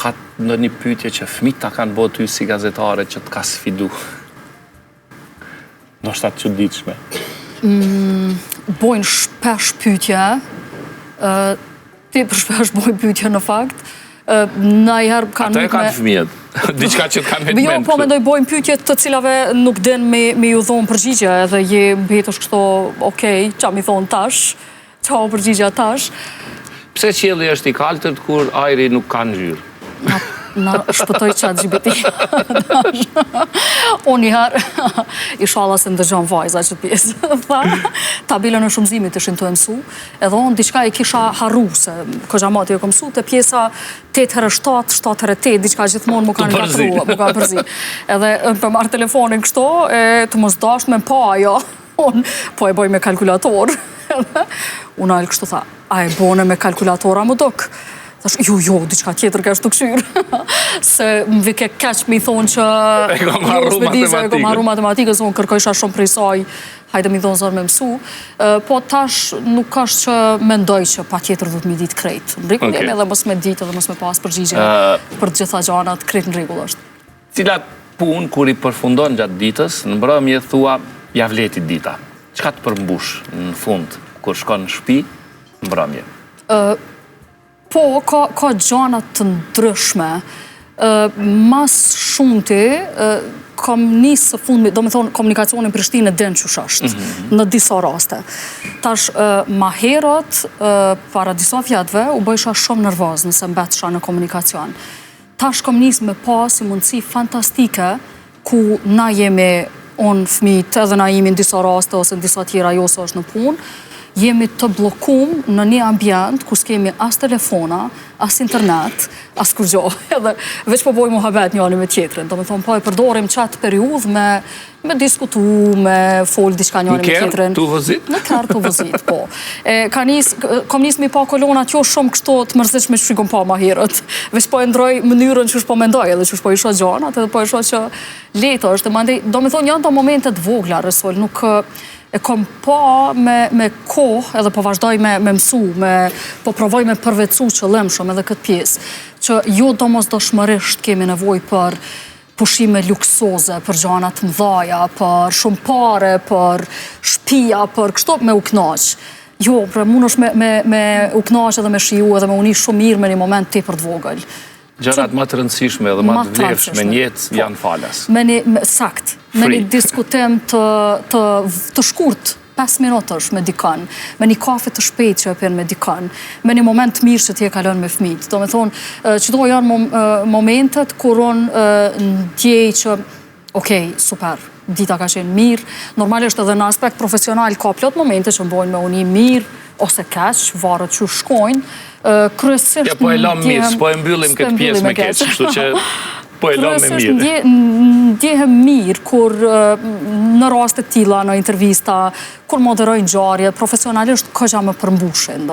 ka ndonjë pyetje që fëmijët ta kanë bërë ty si gazetare që të ka sfidu? Ndoshta të çuditshme. Bojnë shpesh pyetje, tepër shpesh bojnë pyetje në fakt. Ndajherë kanë kanë fëmijët. Diçka që kanë me jo, po mendoj bojnë pyetje të cilave nuk din me ju dhonë përgjigje, edhe je mbetësh kështu, okej, qa mi thonë tash, qa o përgjigja tash. Pse qielli është i kaltërt kur ajri nuk ka ngjyrë? Na shpëtoj ChatGPT. Unë njëherë, inshallah se ndëgjon vajza që pjesë, tha, tabelën e shumëzimit ishin të mësu, edhe unë diçka e kisha harru, se këxhamati e kom mësu, të pjesa 8x7, 7x8, diçka gjithmonë më kanë përzi. Edhe për marrë telefonin kështu, të mos dasht me pa ajo, unë po e boj me kalkulator. Unë alë kështu tha, a e bone me kalkulatora më dok? Thash, jo, diçka tjetër ka shtu këshyrë. Se më vike keq mi thonë që e kom harru matematikës, unë kërkojsha shumë prej saj, hajde mi thonë zërë me mësu. Po tash nuk është që mendoj që pa tjetër du të mi ditë krejt. Në rregull jemi edhe mos me ditë edhe mos me pas përgjigje për të gjitha gjanat, krejt në rregull është. Cilat punë kur i përfundon gjatë ditës, në mbrëmje thua, ja vleti dita. Çka të përmbush në fund kur shkon në shtëpi, në mbrëmje? Po, ka gjanat të ndryshme. Mas shumëti, kam njësë së fundmi, do me thonë, komunikacionin Prishtinë e din që është, në disa raste. Tash, ma herët, para disa vjetëve, u bëjsha shumë nervoz nëse mbetësha në komunikacion. Tash, kam njësë me pas si mundësi fantastike, ku na jemi unë fëmijët, edhe na jemi në disa raste, ose në disa tjera jo se është në punë, jemi të blokum në një ambient ku s'kemi as telefona, as internet, as kur gjo. Edhe veç po bojmë muhabet njëri me tjetrin. Do me thonë, po e përdorim qatë periudhë me diskutu, me fol diçka njëri me tjetrin. Në kërë të vëzit? Në kërë të vëzit, po. Kom njësë mi pa kolonat jo shumë kështu të mërzishme që shikom pa ma herët. Veç po e ndroj mënyrën që është po mendoj, edhe që është po isha gjanat, edhe po isha që leto është. Do me thonë, janë të momentet vogla, Resol, nuk e kom pa me kohë, edhe po vazhdoj me mësu, po provoj me përvecu qëllim shumë edhe këtë pjesë, që jo do mos dëshmërisht kemi nevoj për pushime luksoze, për gjanat mdhaja, për shumë pare, për shtëpia, për kështu me u knaq. Jo, pra mund është me u knaq edhe me shiju edhe me uni shumë mirë me një moment tepër të vogël. Gjanat më të rëndësishme edhe më të vlefshme në jetë janë falas. Sakt. Me një diskutim të shkurt, 5 minutësh me dikën, me një kafe të shpejt që e pen me dikën, me një moment mirë që t'je kalon me fëmijët. Do me thonë, që do janë momentet kur unë ndjej që, okej, super, dita ka qenë mirë. Normalisht edhe në aspekt profesional ka plot momente që mbojnë me uni mirë, ose keq, varët që shkojnë. Kryesisht ja, po e lam mirë, po e mbyllim këtë pjesë me keq, kështu që po e lam me mirë. Ndjehem mirë kur në rastet tilla, në intervista, kur moderoj ngjarje, profesionalisht këgja më përmbushin.